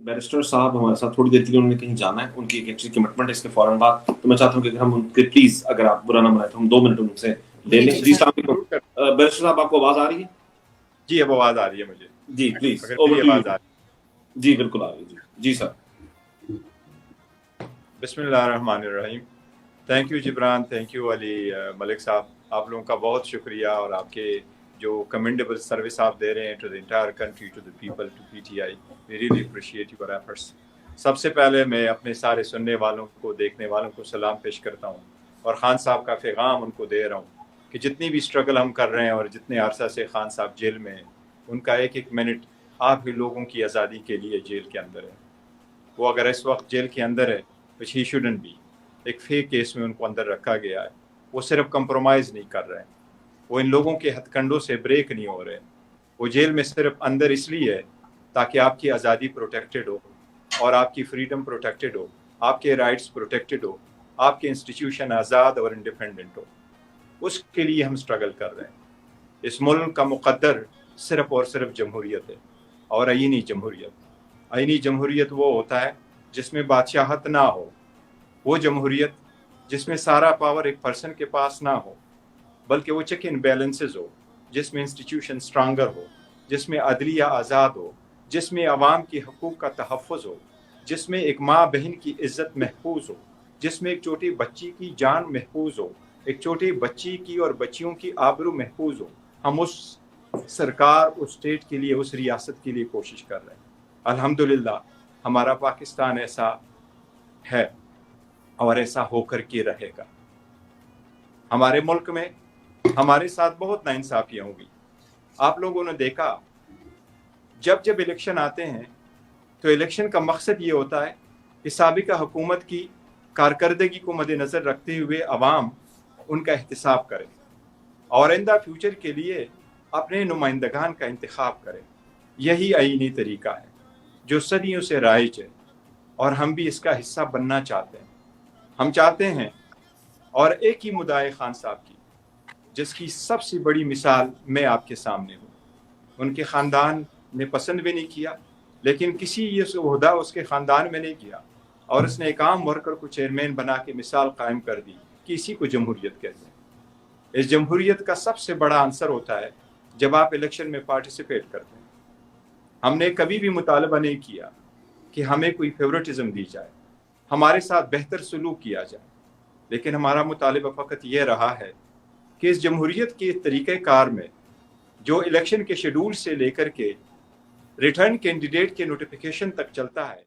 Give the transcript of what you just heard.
Barrister साहब हमारे साथ थोड़ी देर के लिए उन्होंने कहीं जाना है, उनकी एक एक्चुअली कमिटमेंट है इसके फौरन बाद, तो मैं चाहता हूँ कि अगर हम उनके प्लीज, अगर आप बुरा ना मनाए तो हम 2 मिनट उनसे ले जी लें। जी जी सर, सलाम, बैरिस्टर साहब आपको आवाज आ रही है? जी अब आवाज आ रही है मुझे, जी प्लीज, अगर ओवर मेरी टू यू। आवाज आ रही जी बिल्कुल आ रही है जी। जी सर। है। बिस्मिल्लाहिर्रहमानिर्रहीम। Thank you Jibran, thank you Ali Malik साहब, आप लोगों का बहुत शुक्रिया, और आपके जो कमेंडेबल सर्विस आप दे रहे हैं to the entire country, to the people, to PTI, we really appreciate your efforts. सबसे पहले मैं अपने सारे सुनने वालों को, देखने वालों को सलाम पेश करता हूँ, और खान साहब का पैगाम उनको दे रहा हूँ कि जितनी भी स्ट्रगल हम कर रहे हैं और जितने अरसा से खान साहब जेल में हैं, उनका एक एक मिनट आप ही लोगों की आज़ादी के लिए जेल के अंदर है। वो अगर इस वक्त जेल के अंदर है, विच ही शुडंट बी, एक फेक केस में उनको अंदर रखा गया है, वो सिर्फ कंप्रोमाइज़ नहीं कर रहे हैं, वो इन लोगों के हथकंडों से ब्रेक नहीं हो रहे, वो जेल में सिर्फ अंदर इसलिए है ताकि आपकी आज़ादी प्रोटेक्टेड हो, और आपकी फ्रीडम प्रोटेक्टेड हो, आपके राइट्स प्रोटेक्टेड हो, आपके इंस्टीट्यूशन आज़ाद और इंडिपेंडेंट हो। उसके लिए हम स्ट्रगल कर रहे हैं। इस मुल्क का मुकद्दर सिर्फ और सिर्फ जमहूरियत है, और आईनी जमहूरियत। आईनी जमहूरियत वो होता है जिसमें बादशाहत ना हो, वो जमहूरियत जिसमें सारा पावर एक पर्सन के पास ना हो, बल्कि वो चेक एंड बैलेंसेस हो, जिसमें इंस्टीट्यूशन स्ट्रांगर हो, जिसमें अदलिया आज़ाद हो, जिसमें अवाम की हकूक़ का तहफ़्फ़ुज़ हो, जिसमें एक माँ बहन की इज़्ज़त महफूज हो, जिसमें एक छोटी बच्ची की जान महफूज हो, एक छोटी बच्ची की और बच्चियों की आबरू महफूज हो। हम उस सरकार, उस स्टेट के लिए, उस रियासत के लिए कोशिश कर रहे हैं। अल्हम्दुलिल्लाह हमारा पाकिस्तान ऐसा है और ऐसा होकर के रहेगा। हमारे मुल्क में हमारे साथ बहुत नाइंसाफियाँ होगी। आप लोगों ने देखा, जब जब इलेक्शन आते हैं तो इलेक्शन का मकसद ये होता है कि साबिका हुकूमत की कारकर्दगी को मद्देनज़र रखते हुए अवाम उनका एहतिसाब करे और आइंदा फ्यूचर के लिए अपने नुमाइंदगान का इंतखाब करें। यही आईनी तरीका है जो सदियों से राइज है, और हम भी इसका हिस्सा बनना चाहते हैं। हम चाहते हैं, और एक ही मुद्दा है खान साहब की, जिसकी सबसे बड़ी मिसाल मैं आपके सामने हूँ। उनके ख़ानदान ने पसंद भी नहीं किया, लेकिन किसी ये ओहदा उसके ख़ानदान में नहीं किया, और उसने एक आम वर्कर को चेयरमैन बना के मिसाल कायम कर दी कि इसी को जमहूरियत कहते हैं। इस जमहूरियत का सबसे बड़ा आंसर होता है जब आप इलेक्शन में पार्टिसिपेट करते हैं। हमने कभी भी मुतालबा नहीं किया कि हमें कोई फेवरेटिज्म दी जाए, हमारे साथ बेहतर सलूक किया जाए, लेकिन हमारा मुतालबा फ़कत ये रहा है कि इस जमहूरियत के तरीक़ेकार में जो इलेक्शन के शेड्यूल से लेकर के रिटर्न कैंडिडेट के नोटिफिकेशन तक चलता है,